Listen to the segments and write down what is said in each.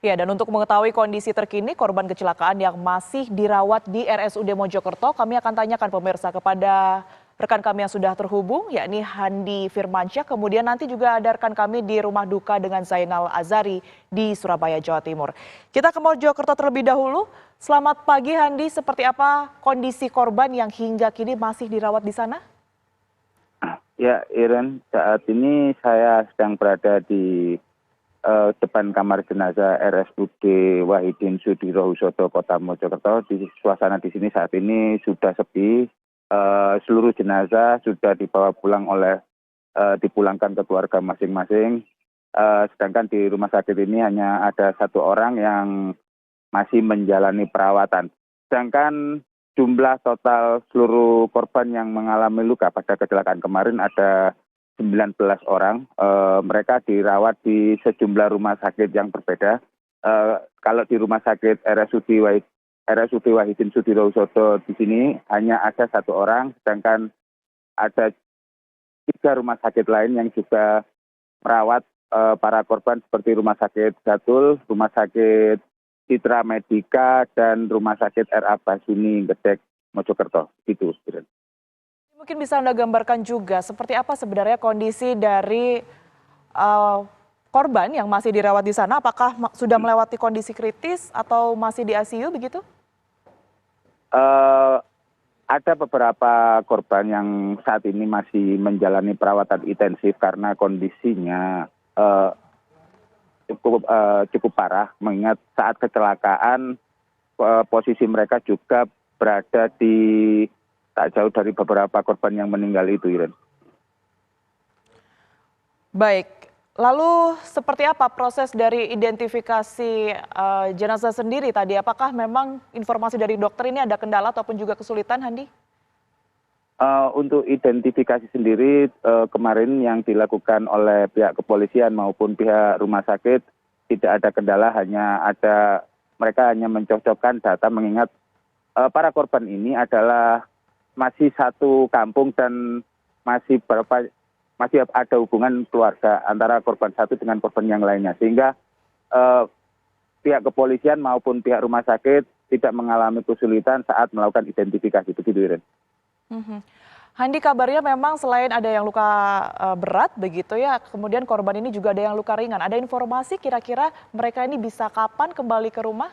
Ya, dan untuk mengetahui kondisi terkini korban kecelakaan yang masih dirawat di RSUD Mojokerto, kami akan tanyakan pemirsa kepada rekan kami yang sudah terhubung, yakni Handi Firmansyah. Kemudian nanti juga ada rekan kami di rumah duka dengan Zainal Azari di Surabaya, Jawa Timur. Kita ke Mojokerto terlebih dahulu. Selamat pagi Handi, seperti apa kondisi korban yang hingga kini masih dirawat di sana? Ya, Iren, saat ini saya sedang berada di depan kamar jenazah RSUD Wahidin Sudirohusodo Kota Mojokerto. Di suasana di sini saat ini sudah sepi. Seluruh jenazah sudah dibawa pulang dipulangkan ke keluarga masing-masing. Sedangkan di rumah sakit ini hanya ada satu orang yang masih menjalani perawatan. Sedangkan jumlah total seluruh korban yang mengalami luka pada kecelakaan kemarin ada 19 orang. Mereka dirawat di sejumlah rumah sakit yang berbeda. Kalau di rumah sakit RSUD Wahidin Sudirohusodo di sini hanya ada satu orang, sedangkan ada 3 rumah sakit lain yang juga merawat para korban seperti Rumah Sakit Gatul, Rumah Sakit Citra Medika, dan Rumah Sakit RA Basuni Gedek Mojokerto. Gitu, Iren. Mungkin bisa Anda gambarkan juga seperti apa sebenarnya kondisi dari korban yang masih dirawat di sana. Apakah sudah melewati kondisi kritis atau masih di ICU begitu? Ada beberapa korban yang saat ini masih menjalani perawatan intensif karena kondisinya cukup parah, mengingat saat kecelakaan posisi mereka juga berada di tak jauh dari beberapa korban yang meninggal itu, Iren. Baik, lalu seperti apa proses dari identifikasi jenazah sendiri tadi? Apakah memang informasi dari dokter ini ada kendala ataupun juga kesulitan, Handi? Untuk identifikasi sendiri kemarin yang dilakukan oleh pihak kepolisian maupun pihak rumah sakit tidak ada kendala, mereka hanya mencocokkan data, mengingat para korban ini adalah masih satu kampung dan masih ada hubungan keluarga antara korban satu dengan korban yang lainnya, sehingga pihak kepolisian maupun pihak rumah sakit tidak mengalami kesulitan saat melakukan identifikasi. Begitu, Iren. Handi, kabarnya memang selain ada yang luka berat begitu ya, kemudian korban ini juga ada yang luka ringan. Ada informasi kira-kira mereka ini bisa kapan kembali ke rumah?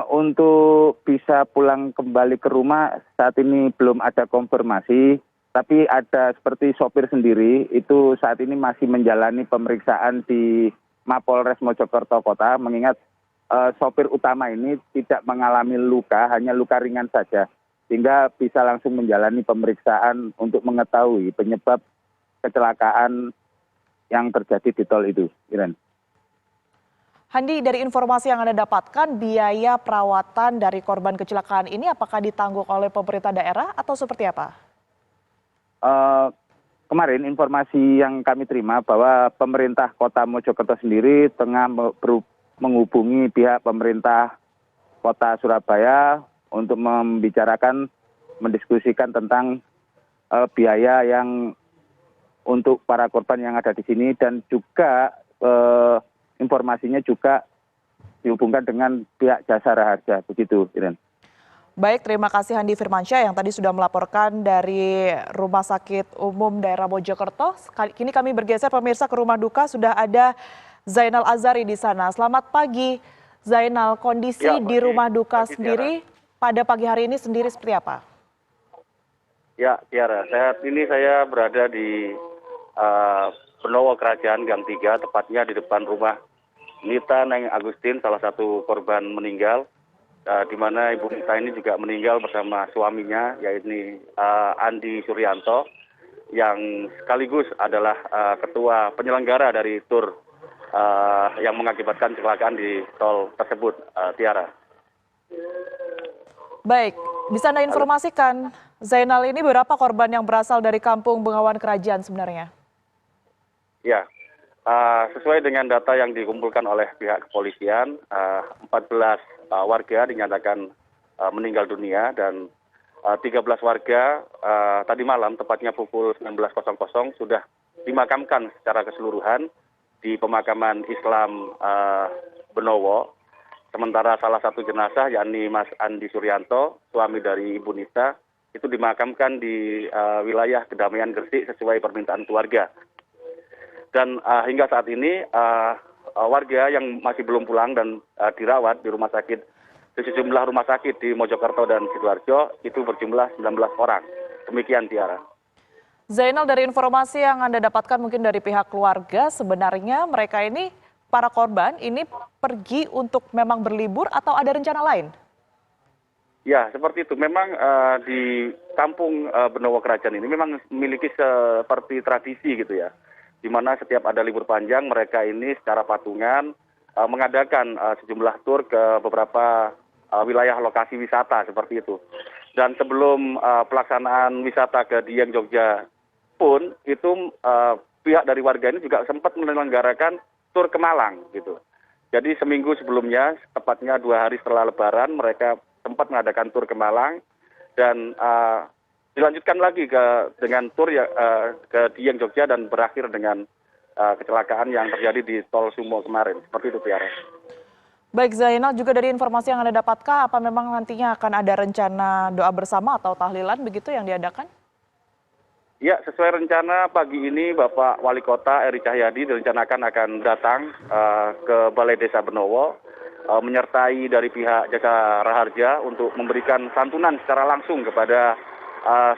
Untuk bisa pulang kembali ke rumah saat ini belum ada konfirmasi, tapi ada seperti sopir sendiri itu saat ini masih menjalani pemeriksaan di Mapolres Mojokerto Kota, mengingat sopir utama ini tidak mengalami luka, hanya luka ringan saja, sehingga bisa langsung menjalani pemeriksaan untuk mengetahui penyebab kecelakaan yang terjadi di tol itu, Iren. Handi, dari informasi yang Anda dapatkan, biaya perawatan dari korban kecelakaan ini apakah ditanggung oleh pemerintah daerah atau seperti apa? Kemarin informasi yang kami terima bahwa pemerintah Kota Mojokerto sendiri tengah menghubungi pihak pemerintah Kota Surabaya untuk mendiskusikan tentang biaya yang untuk para korban yang ada di sini, dan juga informasinya juga dihubungkan dengan pihak Jasara Harja. Begitu, Iren. Baik, terima kasih Handi Firmansyah yang tadi sudah melaporkan dari Rumah Sakit Umum Daerah Mojokerto. Kini kami bergeser pemirsa ke rumah duka, sudah ada Zainal Azari di sana. Selamat pagi Zainal, kondisi di rumah duka sendiri pada pagi hari ini sendiri seperti apa? Ya, Tiara, saat ini saya berada di Pendowo Kerajaan Gang 3, tepatnya di depan rumah Nita Neng Agustin, salah satu korban meninggal, di mana Ibu Nita ini juga meninggal bersama suaminya, yaitu Andi Suryanto, yang sekaligus adalah ketua penyelenggara dari tur yang mengakibatkan kecelakaan di tol tersebut, Tiara. Baik, bisa Anda informasikan, Zainal, ini berapa korban yang berasal dari kampung Bengawan Kerajaan sebenarnya? Ya, sesuai dengan data yang dikumpulkan oleh pihak kepolisian, 14 warga dinyatakan meninggal dunia, dan 13 warga tadi malam, tepatnya pukul 19.00, sudah dimakamkan secara keseluruhan di pemakaman Islam Benowo. Sementara salah satu jenazah yakni Mas Andi Suryanto, suami dari Ibu Nita, itu dimakamkan di wilayah Kedamaian Gresik sesuai permintaan keluarga. Dan hingga saat ini warga yang masih belum pulang dan dirawat di rumah sakit, di sejumlah rumah sakit di Mojokerto dan Sidoarjo itu berjumlah 19 orang. Demikian, Tiara. Zainal, dari informasi yang Anda dapatkan mungkin dari pihak keluarga, sebenarnya mereka ini, para korban ini pergi untuk memang berlibur atau ada rencana lain? Ya, seperti itu. Memang di kampung Benowo Kerajaan ini memang memiliki seperti tradisi gitu ya. Di mana setiap ada libur panjang, mereka ini secara patungan mengadakan sejumlah tur ke beberapa wilayah lokasi wisata seperti itu. Dan sebelum pelaksanaan wisata ke Dieng Jogja pun, itu pihak dari warga ini juga sempat menyelenggarakan tur ke Malang gitu. Jadi seminggu sebelumnya, tepatnya 2 hari setelah Lebaran, mereka sempat mengadakan tur ke Malang dan dilanjutkan lagi dengan tur ke Dieng Jogja dan berakhir dengan kecelakaan yang terjadi di Tol Sumo kemarin. Seperti itu, Tiara. Baik Zainal, juga dari informasi yang Anda dapatkan, apa memang nantinya akan ada rencana doa bersama atau tahlilan begitu yang diadakan? Ya, sesuai rencana pagi ini Bapak Wali Kota Eri Cahyadi direncanakan akan datang ke Balai Desa Benowo, menyertai dari pihak Jasa Raharja untuk memberikan santunan secara langsung kepada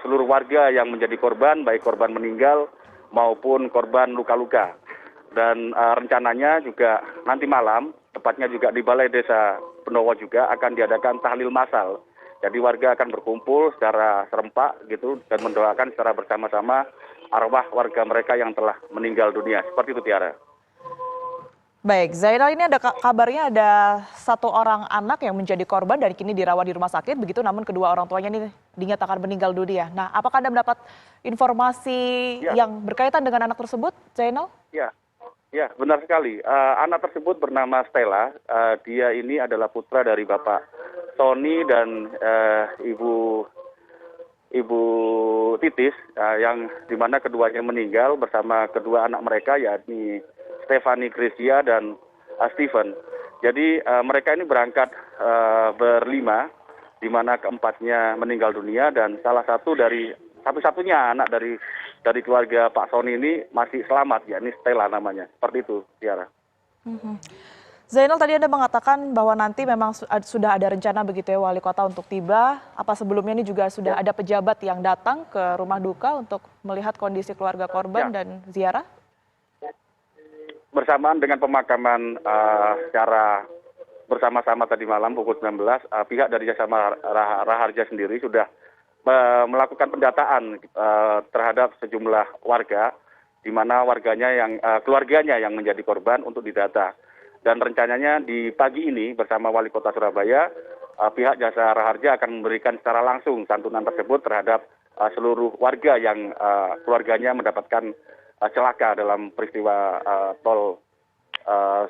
seluruh warga yang menjadi korban, baik korban meninggal maupun korban luka-luka. Dan rencananya juga nanti malam, tepatnya juga di Balai Desa Benowo juga akan diadakan tahlil massal. Jadi warga akan berkumpul secara serempak gitu dan mendoakan secara bersama-sama arwah warga mereka yang telah meninggal dunia. Seperti itu, Tiara. Baik, Zainal, ini ada kabarnya ada 1 orang anak yang menjadi korban dan kini dirawat di rumah sakit begitu, namun kedua orang tuanya ini dinyatakan meninggal dunia. Nah, apakah Anda mendapat informasi yang berkaitan dengan anak tersebut, Zainal? Ya, benar sekali. Anak tersebut bernama Stella. Dia ini adalah putra dari Bapak Tony dan Ibu Titis, yang dimana keduanya meninggal bersama kedua anak mereka, yakni Stephanie Gracia dan Steven. Jadi mereka ini berangkat berlima, di mana keempatnya meninggal dunia dan salah satu-satunya anak dari keluarga Pak Sony ini masih selamat, yakni Stella namanya. Seperti itu, Tiara. Zainal, tadi Anda mengatakan bahwa nanti memang sudah ada rencana begitu ya Wali Kota untuk tiba. Apa sebelumnya ini juga sudah ada pejabat yang datang ke rumah duka untuk melihat kondisi keluarga korban dan ziarah? Bersamaan dengan pemakaman secara bersama-sama tadi malam pukul 19, pihak dari Jasa Raharja sendiri sudah melakukan pendataan terhadap sejumlah warga, di mana keluarganya yang menjadi korban untuk didata. Dan rencananya di pagi ini bersama Wali Kota Surabaya, pihak Jasa Raharja akan memberikan secara langsung santunan tersebut terhadap seluruh warga yang keluarganya mendapatkan celaka dalam peristiwa tol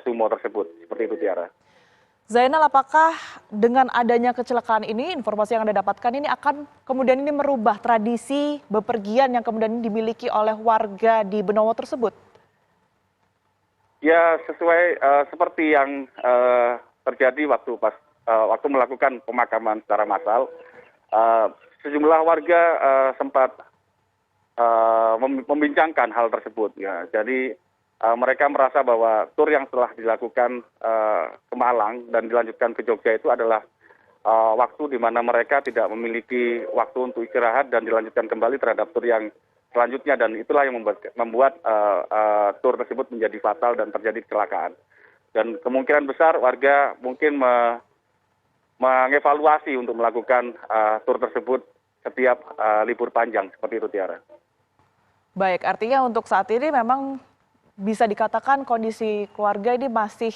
Sumo tersebut. Seperti itu, Tiara. Zainal, apakah dengan adanya kecelakaan ini, informasi yang Anda dapatkan ini akan kemudian ini merubah tradisi bepergian yang kemudian dimiliki oleh warga di Benowo tersebut? Ya, sesuai seperti yang terjadi waktu melakukan pemakaman secara massal, sejumlah warga sempat membincangkan hal tersebut. Ya, jadi mereka merasa bahwa tur yang telah dilakukan ke Malang dan dilanjutkan ke Jogja itu adalah waktu di mana mereka tidak memiliki waktu untuk istirahat dan dilanjutkan kembali terhadap tur yang selanjutnya, dan itulah yang membuat tur tersebut menjadi fatal dan terjadi kecelakaan. Dan kemungkinan besar warga mungkin mengevaluasi untuk melakukan tur tersebut setiap libur panjang, seperti itu, Tiara. Baik, artinya untuk saat ini memang bisa dikatakan kondisi keluarga ini masih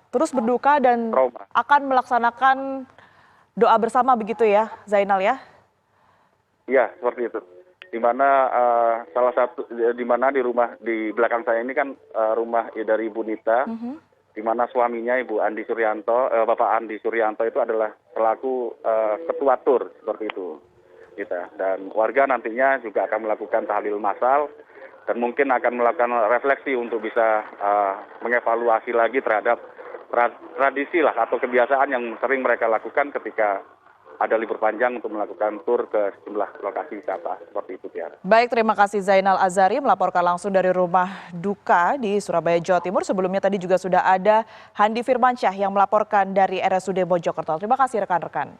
terus berduka dan trauma, akan melaksanakan doa bersama begitu ya, Zainal ya? Iya, seperti itu. Di mana di belakang saya ini kan rumah dari Ibu Nita, di mana suaminya Ibu Andi Suryanto, Bapak Andi Suryanto itu adalah selaku ketua tur, seperti itu. Dan warga nantinya juga akan melakukan tahlil massal dan mungkin akan melakukan refleksi untuk bisa mengevaluasi lagi terhadap tradisi lah atau kebiasaan yang sering mereka lakukan ketika ada libur panjang untuk melakukan tur ke sejumlah lokasi wisata seperti itu, Tiara. Baik, terima kasih Zainal Azari melaporkan langsung dari rumah duka di Surabaya, Jawa Timur. Sebelumnya tadi juga sudah ada Handi Firmansyah yang melaporkan dari RSUD Mojokerto. Terima kasih rekan-rekan.